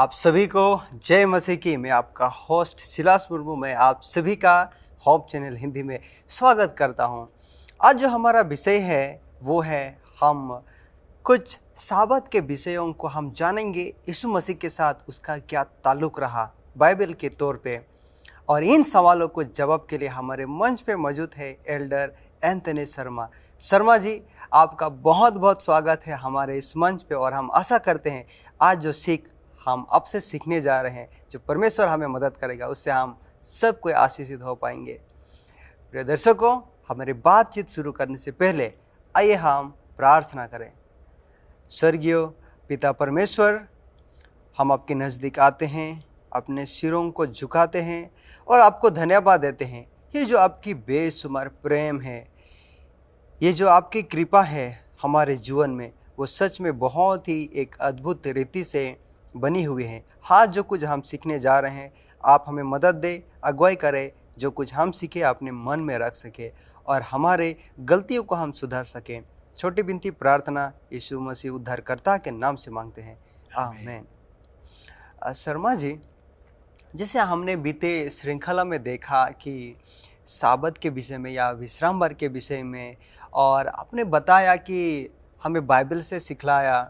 आप सभी को जय मसीह की। मैं आपका होस्ट सिलास मुर्मू, मैं आप सभी का होप चैनल हिंदी में स्वागत करता हूं। आज जो हमारा विषय है वो है हम कुछ साबत के विषयों को हम जानेंगे। यीशु मसीह के साथ उसका क्या ताल्लुक रहा बाइबल के तौर पे, और इन सवालों को जवाब के लिए हमारे मंच पे मौजूद है एल्डर एंथनी शर्मा जी। आपका बहुत बहुत स्वागत है हमारे इस मंच पे, और हम आशा करते हैं आज जो सीख हम आपसे सीखने जा रहे हैं, जो परमेश्वर हमें मदद करेगा, उससे हम सब कोई आशीषित हो पाएंगे। प्रिय दर्शकों, हमारी बातचीत शुरू करने से पहले आइए हम प्रार्थना करें। स्वर्गीय पिता परमेश्वर, हम आपके नज़दीक आते हैं, अपने सिरों को झुकाते हैं और आपको धन्यवाद देते हैं। ये जो आपकी बेशुमार प्रेम है, ये जो आपकी कृपा है हमारे जीवन में, वो सच में बहुत ही एक अद्भुत रीति से बनी हुई है। आज जो कुछ हम सीखने जा रहे हैं, आप हमें मदद दे, अगुवाई करें। जो कुछ हम सीखे अपने मन में रख सके और हमारे गलतियों को हम सुधार सकें। छोटी बिनती प्रार्थना यीशु मसीह उद्धारकर्ता के नाम से मांगते हैं, आमीन। शर्मा जी, जैसे हमने बीते श्रृंखला में देखा कि साबत के विषय में या विश्रामवार के विषय में, और आपने बताया कि हमें बाइबल से सिखलाया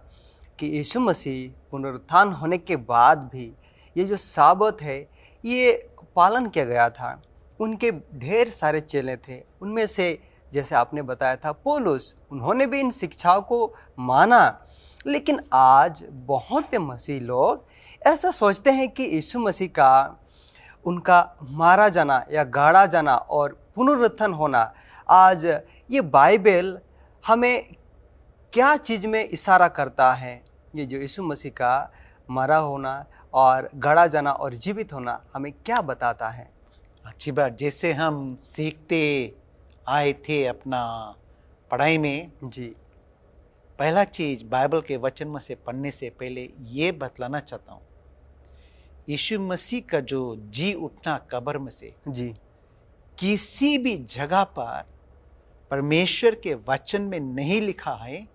कि यीशु मसीह पुनरुत्थान होने के बाद भी ये जो साबत है ये पालन किया गया था। उनके ढेर सारे चेले थे, उनमें से जैसे आपने बताया था पौलुस, उन्होंने भी इन शिक्षाओं को माना। लेकिन आज बहुत मसीह लोग ऐसा सोचते हैं कि यीशु मसीह का उनका मारा जाना या गाड़ा जाना और पुनरुत्थान होना, आज ये बाइबल हमें क्या चीज़ में इशारा करता है? ये जो यीशु मसीह का मरा होना और गड़ा जाना और जीवित होना हमें क्या बताता है? अच्छी बात, जैसे हम सीखते आए थे अपना पढ़ाई में जी, पहला चीज बाइबल के वचन में से पढ़ने से पहले ये बतलाना चाहता हूँ, यीशु मसीह का जो जी उठना कब्र में से जी, किसी भी जगह पर परमेश्वर के वचन में नहीं लिखा है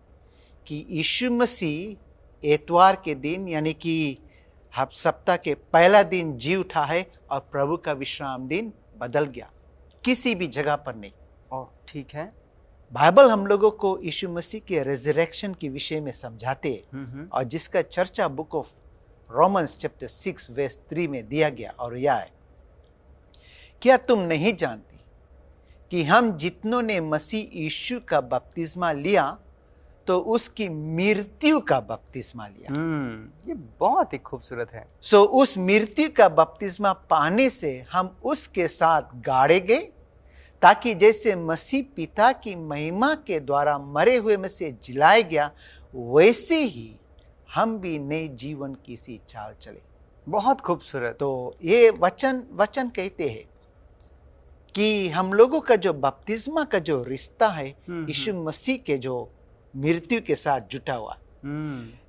कि यीशु मसीह एतवार के दिन यानी कि सप्ताह के पहला दिन जी उठा है और प्रभु का विश्राम दिन बदल गया। किसी भी जगह पर नहीं। और ठीक है, बाइबल हम लोगों को यीशु मसीह के रिजरेक्शन के विषय में समझाते हैं, और जिसका चर्चा book of Romans chapter 6 verse 3 में दिया गया, और यह है, क्या तुम नहीं जानते कि हम जितनों ने मसीह यीशु का बपतिस्मा लिया तो उसकी मृत्यु का बपतिस्मा लिया। ये बहुत ही खूबसूरत है। सो उस मृत्यु का बपतिस्मा पाने से हम उसके साथ गाड़े गए, ताकि जैसे मसीह पिता की महिमा के द्वारा मरे हुए में से जिलाया गया, वैसे ही हम भी नए जीवन की सी चाल चले। बहुत खूबसूरत। तो ये वचन कहते हैं कि हम लोगों का जो बपतिस्मा का जो रिश्ता है यीशु मसीह के जो मृत्यु के साथ जुटा हुआ।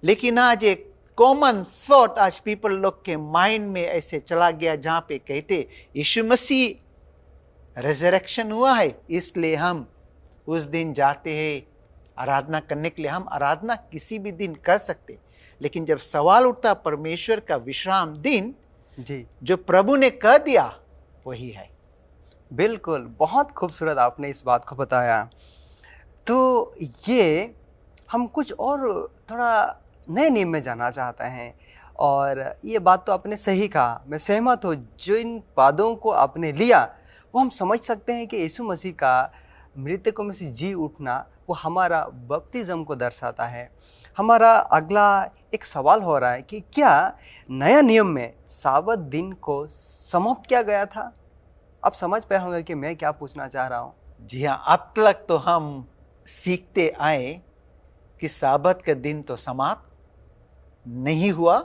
लेकिन आज एक कॉमन थॉट आज पीपल लोग के माइंड में ऐसे चला गया, जहां पे कहते यीशु मसीह रिजरेक्शन हुआ है, इसलिए हम उस दिन जाते हैं आराधना करने के लिए। हम आराधना किसी भी दिन कर सकते, लेकिन जब सवाल उठता परमेश्वर का विश्राम दिन जी, जो प्रभु ने कह दिया वही है। बिल्कुल, बहुत खूबसूरत आपने इस बात को बताया। तो ये हम कुछ और थोड़ा नए नियम में जाना चाहते हैं, और ये बात तो आपने सही कहा, मैं सहमत हूँ। जो इन बातों को आपने लिया वो हम समझ सकते हैं कि यीशु मसीह का मृतकों में से जी उठना वो हमारा बपतिस्म को दर्शाता है। हमारा अगला एक सवाल हो रहा है कि क्या नया नियम में साबत दिन को समाप्त किया गया था? आप समझ पाए होंगे कि मैं क्या पूछना चाह रहा हूँ। जी हाँ, अब तक तो हम सीखते आए कि साबत का दिन तो समाप्त नहीं हुआ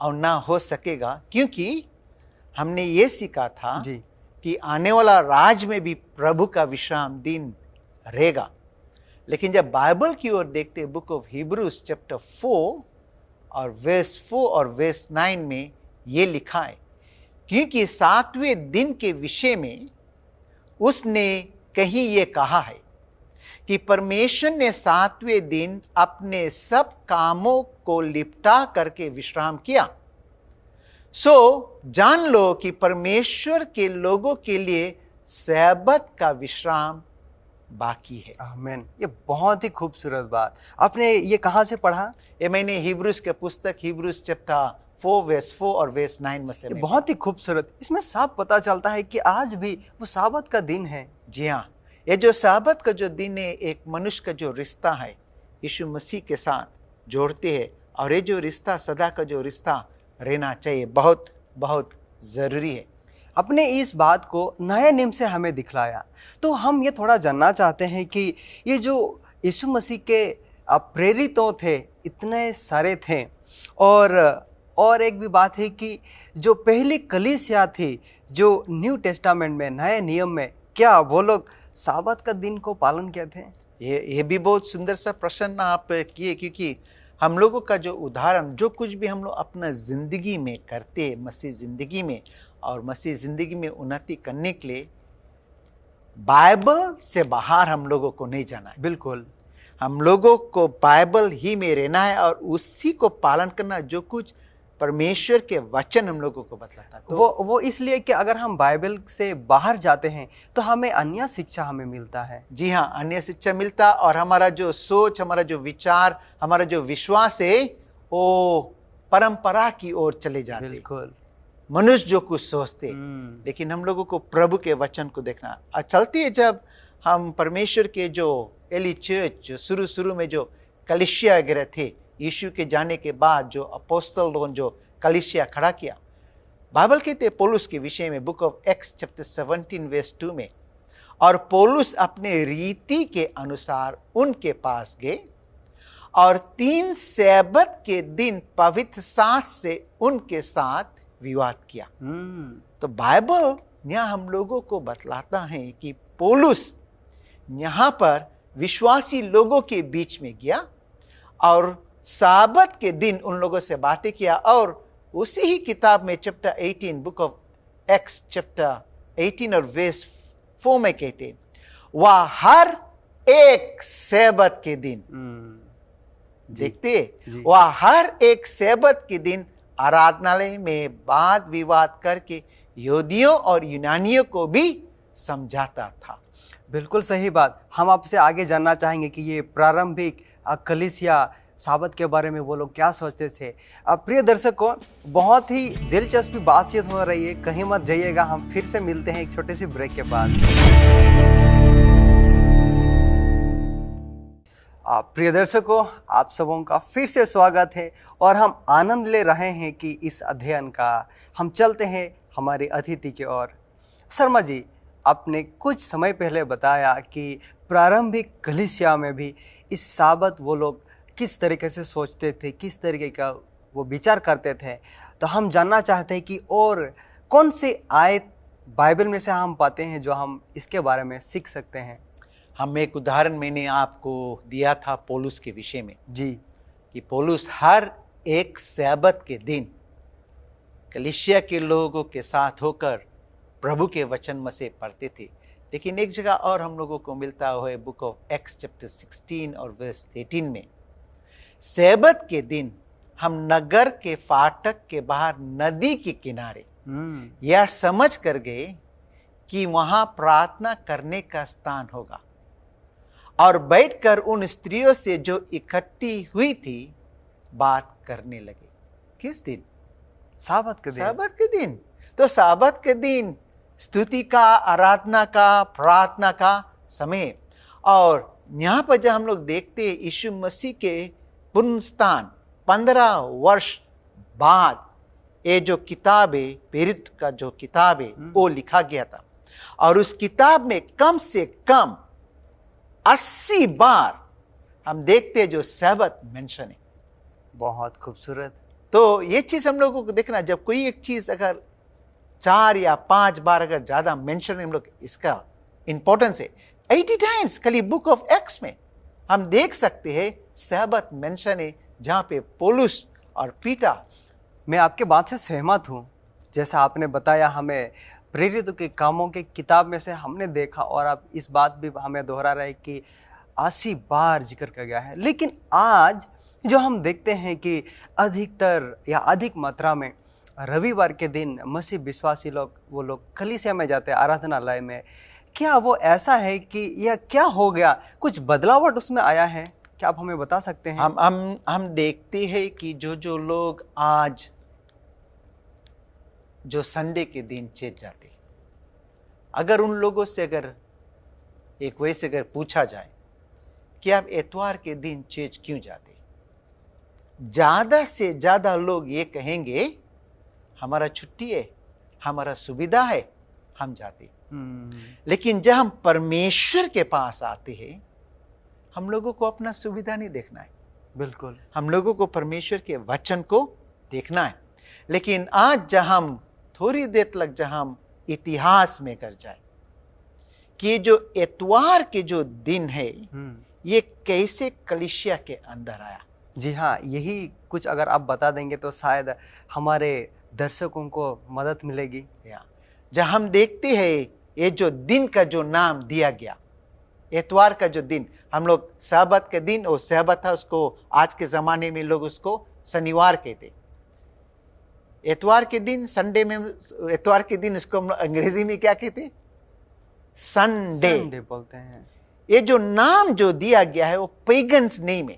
और ना हो सकेगा, क्योंकि हमने ये सीखा था जी, कि आने वाला राज में भी प्रभु का विश्राम दिन रहेगा। लेकिन जब बाइबल की ओर देखते, बुक ऑफ हिब्रूज चैप्टर 4 और वर्स 9 में ये लिखा है, क्योंकि 7वें दिन के विषय में उसने कहीं ये कहा है कि परमेश्वर ने 7वें दिन अपने सब कामों को लिपटा करके विश्राम किया, सो जान लो कि परमेश्वर के लोगों के लिए सब्बत का विश्राम बाकी है। आमीन। ये बहुत ही खूबसूरत बात आपने ये कहाँ से पढ़ा? ये मैंने हिब्रूज के पुस्तक हिब्रूज चैप्टर 4 वर्स 4 और वर्स 9 में से ये बहुत ही खूबसूरत, इसमें साफ पता चलता है कि आज भी वो साबत का दिन है। जी हाँ, ये जो साबत का जो दिन है एक मनुष्य का जो रिश्ता है यीशु मसीह के साथ जोड़ते हैं, और ये जो रिश्ता सदा का जो रिश्ता रहना चाहिए, बहुत बहुत ज़रूरी है। अपने इस बात को नए नियम से हमें दिखलाया, तो हम ये थोड़ा जानना चाहते हैं कि ये जो यीशु मसीह के प्रेरितों थे, इतने सारे थे, और एक भी बात है कि जो पहली कलीसिया थी जो न्यू टेस्टामेंट में नए नियम में, क्या वो लोग साबत का दिन को पालन किए थे? ये भी बहुत सुंदर सा प्रश्न आप किए, क्योंकि हम लोगों का जो उदाहरण, जो कुछ भी हम लोग अपना ज़िंदगी में करते हैं मसीह ज़िंदगी में, और मसीह ज़िंदगी में उन्नति करने के लिए बाइबल से बाहर हम लोगों को नहीं जाना है। बिल्कुल, हम लोगों को बाइबल ही में रहना है और उसी को पालन करना, जो कुछ परमेश्वर के वचन हम लोगों को बतलाता है। तो वो इसलिए कि अगर हम बाइबल से बाहर जाते हैं तो हमें अन्य शिक्षा हमें मिलता है। जी हाँ, अन्य शिक्षा मिलता, और हमारा जो सोच, हमारा जो विचार, हमारा जो विश्वास है वो परंपरा की ओर चले जाते। बिल्कुल, मनुष्य जो कुछ सोचते, लेकिन हम लोगों को प्रभु के वचन को देखना। चलती है जब हम परमेश्वर के जो एली चर्च, जो शुरू में जो कलीसिया वगैरह थे, यीशु के जाने के बाद जो अपोस्तल लोगों जो कलीसिया खड़ा किया, बाइबल कहते हैं पौलुस के विषय में book of Acts chapter 17 verse 2 में, और पौलुस अपने रीति के अनुसार उनके पास गए और 3 सब्त के दिन पवित्र सांस से उनके साथ विवाद किया। तो बाइबल यहाँ हम लोगों को बतलाता है कि पौलुस यहाँ पर विश्वासी लोगों के बीच में गया और साबत के दिन उन लोगों से बातें किया, और उसी ही किताब में chapter 18 book of Acts chapter 18 और वर्स 4 में कहते, वह हर एक सब्त के दिन, देखते, वह हर एक सब्त के दिन आराधनालय में वाद विवाद करके यहूदियों और यूनानियों को भी समझाता था। बिल्कुल सही बात। हम आपसे आगे जानना चाहेंगे कि ये प्रारंभिक कलीसिया साबत के बारे में वो लोग क्या सोचते थे। प्रिय दर्शकों, बहुत ही दिलचस्प बातचीत हो रही है, कहीं मत जाइएगा। हम फिर से मिलते हैं एक छोटे सी ब्रेक के बाद। प्रिय दर्शकों, आप सबों का फिर से स्वागत है और हम आनंद ले रहे हैं कि इस अध्ययन का। हम चलते हैं हमारे अतिथि की ओर। शर्मा जी, आपने कुछ समय पहले बताया कि प्रारंभिक कलीसिया में भी इस साबत वो लोग किस तरीके से सोचते थे, किस तरीके का वो विचार करते थे। तो हम जानना चाहते हैं कि और कौन से आयत बाइबल में से हम पाते हैं जो हम इसके बारे में सीख सकते हैं। हम एक उदाहरण मैंने आपको दिया था पौलुस के विषय में जी, कि पौलुस हर एक सब्त के दिन कलीसिया के लोगों के साथ होकर प्रभु के वचन में से पढ़ते थे। लेकिन एक जगह और हम लोगों को मिलता है बुक ऑफ एक्स चैप्टर 16 और वर्स 13 में, सब्त के दिन हम नगर के फाटक के बाहर नदी के किनारे यह समझ कर गए कि वहां प्रार्थना करने का स्थान होगा, और बैठकर उन स्त्रियों से जो इकट्ठी हुई थी बात करने लगे। किस दिन? साबत के दिन। साबत के दिन। तो साबत के दिन स्तुति का, आराधना का, प्रार्थना का समय। और यहाँ पर जब हम लोग देखते हैं यीशु मसीह के पुनरुत्थान 15 वर्ष बाद ये जो किताब है, प्रेरित का जो किताब है वो लिखा गया था, और उस किताब में कम से कम 80 बार हम देखते हैं जो सब्त मेंशन है। बहुत खूबसूरत। तो ये चीज हम लोगों को देखना, जब कोई एक चीज अगर 4 या 5 बार अगर ज्यादा मेंशन हम लोग, इसका इंपॉर्टेंस है। 80 टाइम्स खाली बुक ऑफ एक्स में हम देख सकते हैं सब्त मेंशन है, जहां पे पौलुस और पीटर। मैं आपके बात से सहमत हूँ। जैसा आपने बताया, हमें प्रेरितों के कामों के किताब में से हमने देखा, और आप इस बात भी हमें दोहरा रहे कि 80 बार जिक्र किया गया है। लेकिन आज जो हम देखते हैं कि अधिकतर या अधिक मात्रा में रविवार के दिन मसीह विश्वासी लोग वो लोग कलीसिया में जाते हैं, आराधनालय में। क्या वो ऐसा है कि यह क्या हो गया, कुछ बदलावट उसमें आया है? क्या आप हमें बता सकते हैं? हम देखते हैं कि जो लोग आज जो संडे के दिन चर्च जाते, अगर उन लोगों से अगर एक वैसे अगर पूछा जाए कि आप इतवार के दिन चर्च क्यों जाते, ज्यादा से ज्यादा लोग ये कहेंगे हमारा छुट्टी है, हमारा सुविधा है, हम जाते। लेकिन जब हम परमेश्वर के पास आते हैं, हम लोगों को अपना सुविधा नहीं देखना है। बिल्कुल, हम लोगों को परमेश्वर के वचन को देखना है। लेकिन आज जब हम थोड़ी देर तक जब हम इतिहास में कर जाए कि जो इतवार के जो दिन है ये कैसे कलीसिया के अंदर आया। जी हाँ, यही कुछ अगर आप बता देंगे तो शायद हमारे दर्शकों को मदद मिलेगी। जब हम देखते हैं ये जो दिन का जो नाम दिया गया, इतवार का जो दिन, हम लोग सबत के दिन, और सबत था उसको आज के जमाने में लोग उसको शनिवार कहते। इतवार के दिन, संडे में, इतवार के दिन इसको हम अंग्रेजी में क्या कहते? संडे बोलते हैं। ये जो नाम जो दिया गया है वो पेगन्स नेम है।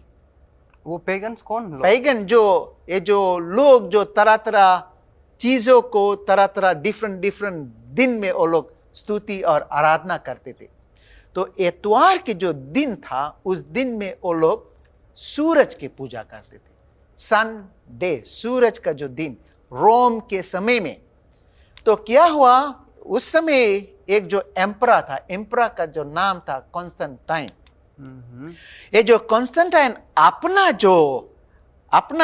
वो पेगन्स कौन लोग? पेगन जो ये जो लोग जो तरह तरह चीजों को तरह तरह डिफरेंट दिन में वो लोग स्तुति और आराधना करते थे। तो इतवार के जो दिन था उस दिन में वो लोग सूरज की पूजा करते थे। संडे, सूरज का जो दिन, रोम के समय में। तो क्या हुआ, उस समय एक जो एम्परा था, एम्परा का जो नाम था कॉन्स्टेंटाइन। ये जो कॉन्स्टेंटाइन अपना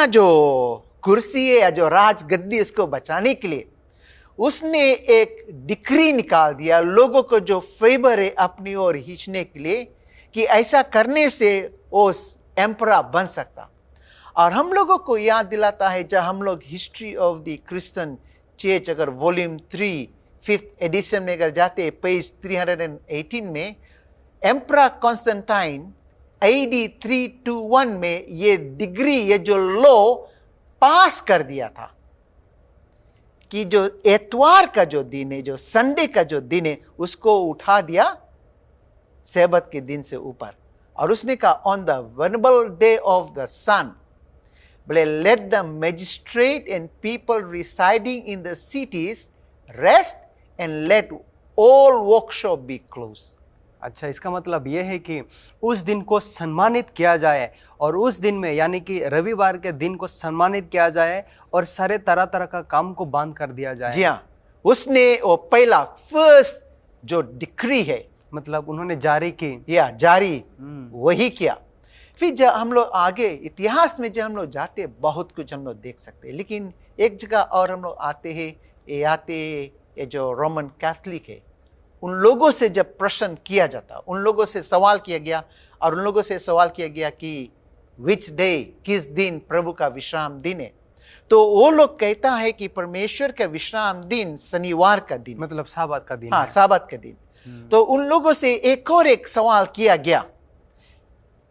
जो कुर्सी है या जो राज गद्दी उसको बचाने के लिए उसने एक डिक्री निकाल दिया, लोगों को जो फेवर है अपनी ओर खींचने के लिए, कि ऐसा करने से उस एम्परा बन सकता। और हम लोगों को याद दिलाता है जब हम लोग history of the Christian church अगर वॉल्यूम 3 5th एडिशन में अगर जाते पेज 318 में, एम्परा कॉन्स्टेंटाइन AD 321 में ये डिग्री, ये जो लॉ पास कर दिया था कि जो इतवार का जो दिन है, जो संडे का जो दिन है, उसको उठा दिया सब्त के दिन से ऊपर। और उसने कहा on the venerable day of the sun, बोले let the magistrate and people residing in the cities rest and let all workshop be close. अच्छा, इसका मतलब यह है कि उस दिन को सम्मानित किया जाए, और उस दिन में यानी कि रविवार के दिन को सम्मानित किया जाए और सारे तरह तरह का काम को बंद कर दिया जाए। जी हाँ, उसने वो पहला फर्स्ट जो डिक्री है, मतलब उन्होंने जारी की, या जारी वही किया। फिर जब हम लोग आगे इतिहास में जब हम लोग जाते बहुत कुछ हम लोग देख सकते हैं। लेकिन एक जगह और हम लोग आते हैं, ये जो रोमन कैथोलिक है, उन लोगों से जब प्रश्न किया जाता, उन लोगों से सवाल किया गया, और उन लोगों से सवाल किया गया कि विच डे, किस दिन प्रभु का विश्राम दिन है, तो वो लोग कहता है कि परमेश्वर का विश्राम दिन शनिवार का दिन, मतलब साबत का दिन। हाँ, साबत का दिन। तो उन लोगों से एक और एक सवाल किया गया,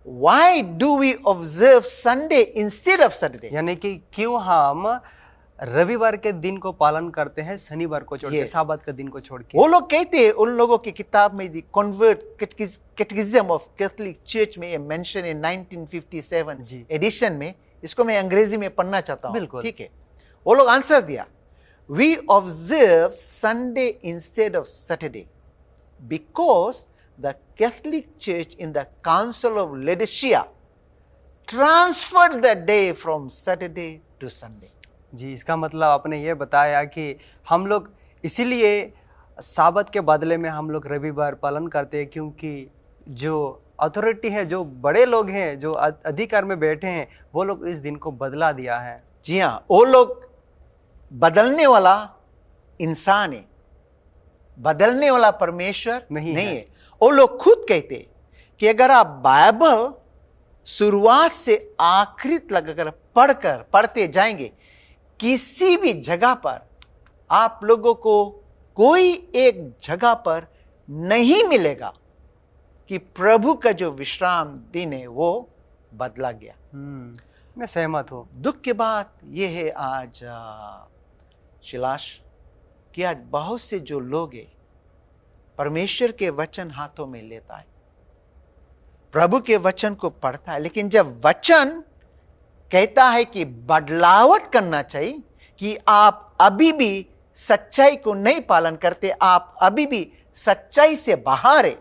Why do we observe Sunday instead of Saturday? यानी कि क्यों हम रविवार के दिन को पालन करते हैं शनिवार को छोड़ के, साबत के दिन को छोड़ के। वो लोग कहते हैं, उन लोगों की किताब में दी कन्वर्ट कैटेकिज्म ऑफ कैथोलिक चर्च में ये मेंशन है 1957 एडिशन में। इसको मैं अंग्रेजी में पढ़ना चाहता हूँ, बिल्कुल, ठीक है। वो लोग आंसर दिया, we observe Sunday instead of Saturday because the Catholic church in the council of Laodicea transferred the day from Saturday to Sunday. जी, इसका मतलब आपने ये बताया कि हम लोग इसीलिए साबत के बदले में हम लोग रविवार पालन करते हैं, क्योंकि जो अथॉरिटी है, जो बड़े लोग हैं, जो अधिकार में बैठे हैं, वो लोग इस दिन को बदला दिया है। जी हाँ, वो लोग बदलने वाला इंसान है, बदलने वाला परमेश्वर नहीं है। वो लोग खुद कहते कि अगर आप बाइबल शुरुआत से आखिरी तक अगर पढ़ते जाएंगे, किसी भी जगह पर आप लोगों को कोई एक जगह पर नहीं मिलेगा कि प्रभु का जो विश्राम दिन है वो बदला गया। मैं सहमत हूँ। दुख की बात यह है आज शिलाश कि आज बहुत से जो लोग हैं परमेश्वर के वचन हाथों में लेता है, प्रभु के वचन को पढ़ता है, लेकिन जब वचन कहता है कि बदलावट करना चाहिए, कि आप अभी भी सच्चाई को नहीं पालन करते, आप अभी भी सच्चाई से बाहर है,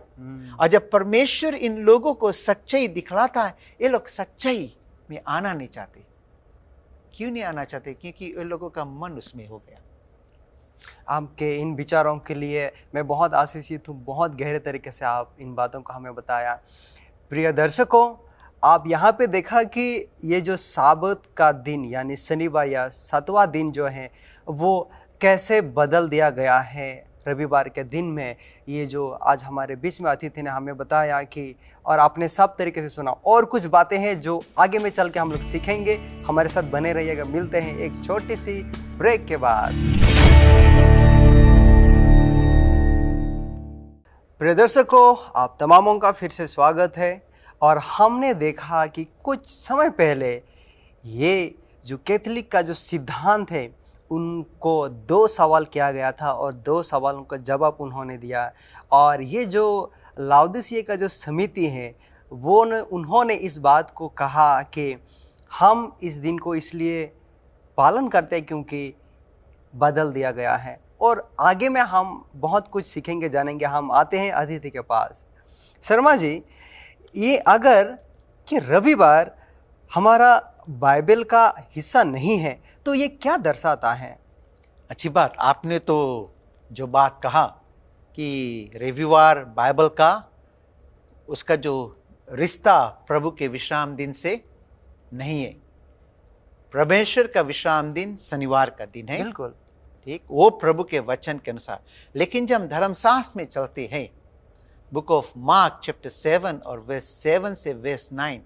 और जब परमेश्वर इन लोगों को सच्चाई दिखलाता है, ये लोग सच्चाई में आना नहीं चाहते। क्यों नहीं आना चाहते? क्योंकि ये लोगों का मन उसमें हो गया। आपके इन विचारों के लिए मैं बहुत आशीषित हूँ। बहुत गहरे तरीके से आप इन बातों को हमें बताया। प्रिय दर्शकों, आप यहाँ पे देखा कि ये जो साबत का दिन यानी शनिवार या 7वां दिन जो है वो कैसे बदल दिया गया है रविवार के दिन में। ये जो आज हमारे बीच में अतिथि ने हमें बताया कि, और आपने सब तरीके से सुना, और कुछ बातें हैं जो आगे में चल के हम लोग सीखेंगे। हमारे साथ बने रहिएगा। मिलते हैं एक छोटी सी ब्रेक के बाद। प्रिय दर्शकों, आप तमामों का फिर से स्वागत है। और हमने देखा कि कुछ समय पहले ये जो कैथोलिक का जो सिद्धांत है उनको 2 सवाल किया गया था और 2 सवालों का जवाब उन्होंने दिया। और ये जो लाउदीसिया का जो समिति है वो उन्होंने इस बात को कहा कि हम इस दिन को इसलिए पालन करते हैं क्योंकि बदल दिया गया है। और आगे में हम बहुत कुछ सीखेंगे, जानेंगे। हम आते हैं अतिथि के पास। शर्मा जी, ये अगर कि रविवार हमारा बाइबल का हिस्सा नहीं है तो ये क्या दर्शाता है? अच्छी बात आपने तो जो बात कहा कि रविवार बाइबल का, उसका जो रिश्ता प्रभु के विश्राम दिन से नहीं है। परमेश्वर का विश्राम दिन शनिवार का दिन है, बिल्कुल ठीक, वो प्रभु के वचन के अनुसार। लेकिन जब हम धर्मशास्त्र में चलते हैं, बुक ऑफ मार्क चैप्टर 7 और वर्स 7 से वर्स 9,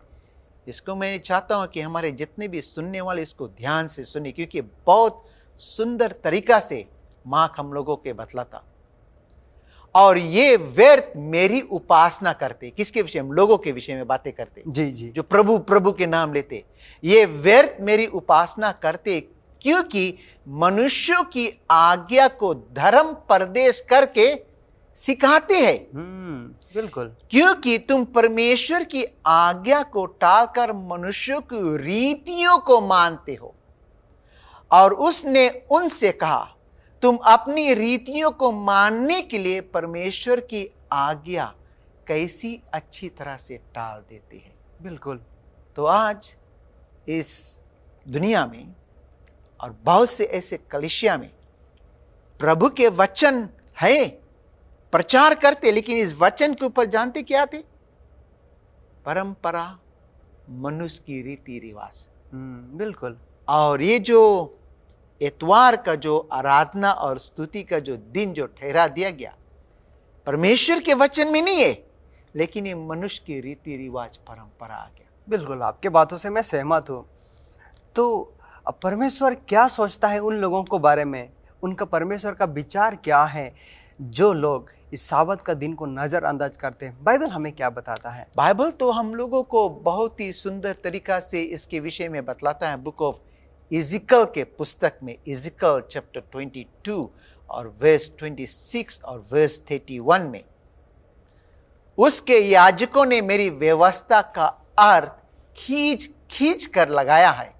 इसको मैं चाहता हूं कि हमारे जितने भी सुनने वाले इसको ध्यान से सुने, क्योंकि बहुत सुंदर तरीका से मार्क हम लोगों के बतलाता। और ये व्यर्थ मेरी उपासना करते, किसके विषय में? लोगों के विषय में बातें करते, जी जी, जो प्रभु प्रभु के नाम लेते। ये व्यर्थ मेरी उपासना करते क्योंकि मनुष्यों की आज्ञा को धर्म परदेश करके सिखाते हैं। बिल्कुल। क्योंकि तुम परमेश्वर की आज्ञा को टालकर मनुष्यों की रीतियों को मानते हो। और उसने उनसे कहा, तुम अपनी रीतियों को मानने के लिए परमेश्वर की आज्ञा कैसी अच्छी तरह से टाल देते हैं। बिल्कुल। तो आज इस दुनिया में और बहुत से ऐसे कलीसिया में प्रभु के वचन है, प्रचार करते, लेकिन इस वचन के ऊपर जानते क्या थे? परंपरा, मनुष्य की रीति रिवाज। बिल्कुल। और ये जो इतवार का जो आराधना और स्तुति का जो दिन जो ठहरा दिया गया, परमेश्वर के वचन में नहीं है, लेकिन ये मनुष्य की रीति रिवाज परंपरा आ गया। बिल्कुल, आपके बातों से मैं सहमत हूँ। तो अब परमेश्वर क्या सोचता है उन लोगों को बारे में? उनका परमेश्वर का विचार क्या है जो लोग इस साबत का दिन को नज़रअंदाज करते हैं? बाइबल हमें क्या बताता है? बाइबल तो हम लोगों को बहुत ही सुंदर तरीका से इसके विषय में बतलाता है। बुक ऑफ इज़िकल के पुस्तक में, इज़िकल चैप्टर 22 और वर्स 26 और वर्स 31 में, उसके याजकों ने मेरी व्यवस्था का अर्थ खींच खींच कर लगाया है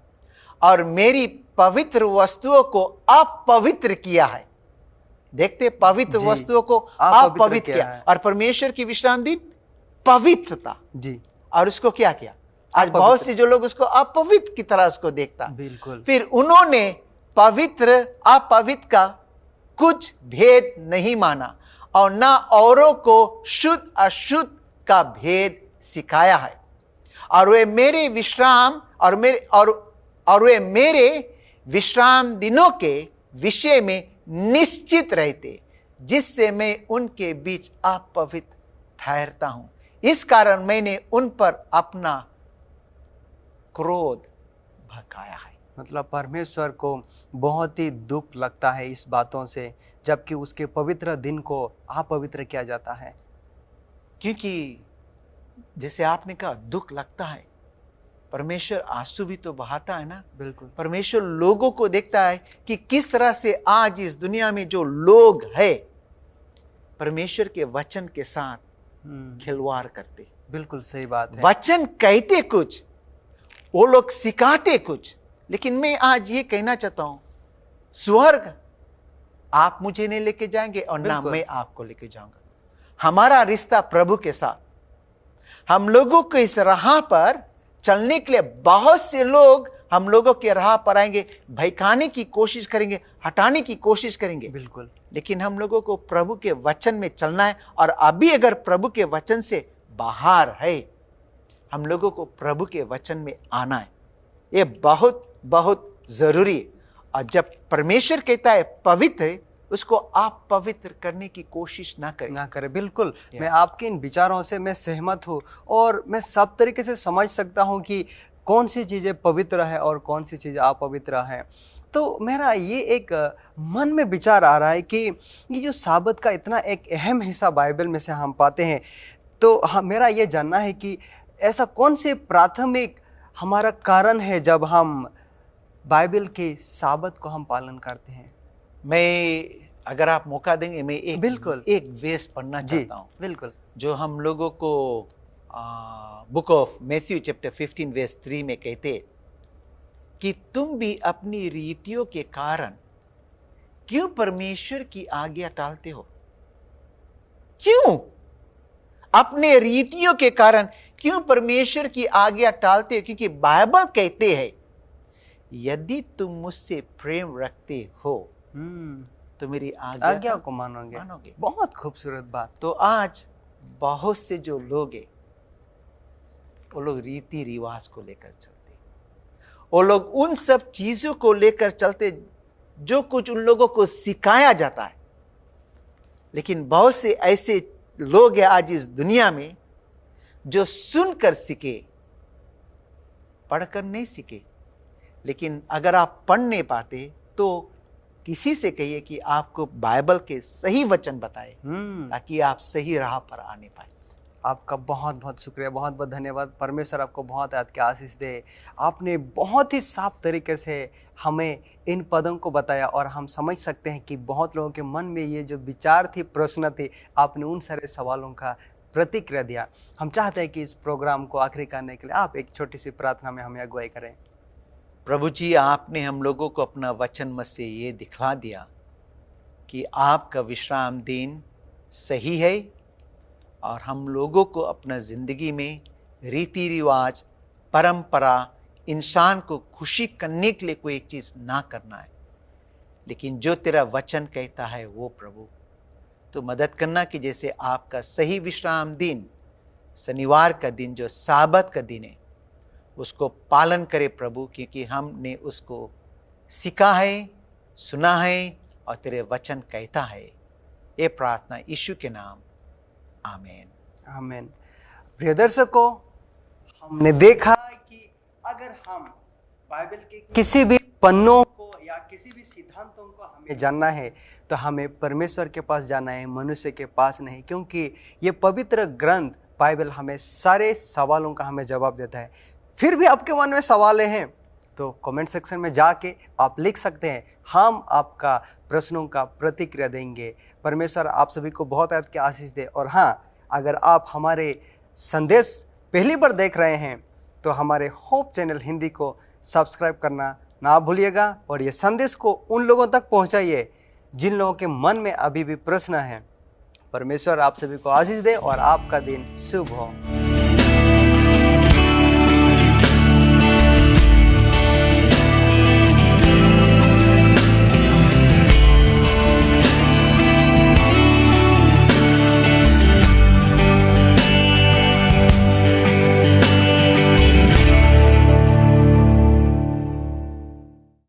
और मेरी पवित्र वस्तुओं को अपवित्र किया है। देखते, पवित्र वस्तुओं को अपवित्र किया। और परमेश्वर की विश्राम दिन पवित्रता जी, और उसको क्या किया? आज बहुत से जो लोग उसको अपवित्र की तरह उसको देखता। बिल्कुल। फिर उन्होंने पवित्र अपवित्र का कुछ भेद नहीं माना और ना औरों को शुद्ध अशुद्ध का भेद सिखाया है। और वे मेरे विश्राम और वे मेरे विश्राम दिनों के विषय में निश्चित रहते, जिससे मैं उनके बीच अपवित्र ठहरता हूं। इस कारण मैंने उन पर अपना क्रोध भड़काया है। मतलब परमेश्वर को बहुत ही दुख लगता है इस बातों से, जबकि उसके पवित्र दिन को अपवित्र किया जाता है। क्योंकि जैसे आपने कहा, दुख लगता है, परमेश्वर आंसू भी तो बहाता है ना। बिल्कुल। परमेश्वर लोगों को देखता है कि किस तरह से आज इस दुनिया में जो लोग है परमेश्वर के वचन के साथ खिलवाड़ करते। बिल्कुल सही बात है। वचन कहते कुछ, वो लोग सिखाते कुछ, लेकिन मैं आज ये कहना चाहता हूं, स्वर्ग आप मुझे नहीं लेके जाएंगे और ना बिल्कुल। मैं आपको लेके जाऊंगा। हमारा रिश्ता प्रभु के साथ, हम लोगों को इस राह पर चलने के लिए बहुत से लोग हम लोगों के राह पर आएंगे, भटकाने की कोशिश करेंगे, हटाने की कोशिश करेंगे। बिल्कुल। लेकिन हम लोगों को प्रभु के वचन में चलना है, और अभी अगर प्रभु के वचन से बाहर है, हम लोगों को प्रभु के वचन में आना है। ये बहुत बहुत जरूरी है। और जब परमेश्वर कहता है पवित्र, उसको आप पवित्र करने की कोशिश ना करें। बिल्कुल। मैं आपके इन विचारों से मैं सहमत हूँ, और मैं सब तरीके से समझ सकता हूँ कि कौन सी चीज़ें पवित्र है और कौन सी चीज़ें अपवित्र हैं। तो मेरा ये एक मन में विचार आ रहा है कि ये जो साबत का इतना एक अहम हिस्सा बाइबल में से हम पाते हैं, तो मेरा ये जानना है कि ऐसा कौन से प्राथमिक हमारा कारण है जब हम बाइबल के साबत को हम पालन करते हैं। मैं, अगर आप मौका देंगे, मैं एक वेस पढ़ना चाहता हूँ। बिल्कुल। जो हम लोगों को book of Matthew chapter 15 verse 3 में कहते कि तुम भी अपनी रीतियों के कारण क्यों परमेश्वर की आज्ञा टालते हो? क्यों अपने रीतियों के कारण क्यों परमेश्वर की आज्ञा टालते हो? क्योंकि बाइबल कहते हैं यदि तुम मुझसे प्रेम रखते हो तो मेरी आज्ञा को मानोगे। मानोगे। बहुत खूबसूरत बात। तो आज बहुत से जो लोग हैं, वो लोग रीति रिवाज को लेकर चलते, वो लोग उन सब चीजों को लेकर चलते जो कुछ उन लोगों को सिखाया जाता है। लेकिन बहुत से ऐसे लोग हैं आज इस दुनिया में जो सुनकर सीखे, पढ़कर नहीं सीखे। लेकिन अगर आप पढ़ नहीं पाते तो किसी से कहिए कि आपको बाइबल के सही वचन बताए, ताकि आप सही राह पर आने पाए। आपका बहुत बहुत शुक्रिया, बहुत बहुत धन्यवाद। परमेश्वर आपको बहुत आपके आशीष दे। आपने बहुत ही साफ तरीके से हमें इन पदों को बताया, और हम समझ सकते हैं कि बहुत लोगों के मन में ये जो विचार थी, प्रश्न थे, आपने उन सारे सवालों का प्रतिक्रिया दिया। हम चाहते हैं कि इस प्रोग्राम को आखिरी करने के लिए आप एक छोटी सी प्रार्थना में हमें अगुवाई करें। प्रभु जी, आपने हम लोगों को अपना वचन में से ये दिखला दिया कि आपका विश्राम दिन सही है, और हम लोगों को अपना ज़िंदगी में रीति रिवाज, परंपरा, इंसान को खुशी करने के लिए कोई एक चीज़ ना करना है, लेकिन जो तेरा वचन कहता है वो प्रभु तो मदद करना कि जैसे आपका सही विश्राम दिन, शनिवार का दिन जो साबत का दिन है, उसको पालन करे प्रभु, क्योंकि हमने उसको सीखा है, सुना है, और तेरे वचन कहता है। ये प्रार्थना यीशु के नाम, आमीन। आमीन। प्रिय दर्शकों, हमने देखा कि अगर हम बाइबल के किसी भी पन्नों को या किसी भी सिद्धांतों को हमें जानना है, तो हमें परमेश्वर के पास जाना है, मनुष्य के पास नहीं, क्योंकि ये पवित्र ग्रंथ बाइबल हमें सारे सवालों का हमें जवाब देता है। फिर भी आपके मन में सवाल हैं तो कमेंट सेक्शन में जाके आप लिख सकते हैं, हम आपका प्रश्नों का प्रतिक्रिया देंगे। परमेश्वर आप सभी को बहुत के आशीष दे। और हाँ, अगर आप हमारे संदेश पहली बार देख रहे हैं तो हमारे होप चैनल हिंदी को सब्सक्राइब करना ना भूलिएगा, और ये संदेश को उन लोगों तक पहुंचाइए जिन लोगों के मन में अभी भी प्रश्न है। परमेश्वर आप सभी को आशीष दे और आपका दिन शुभ हो।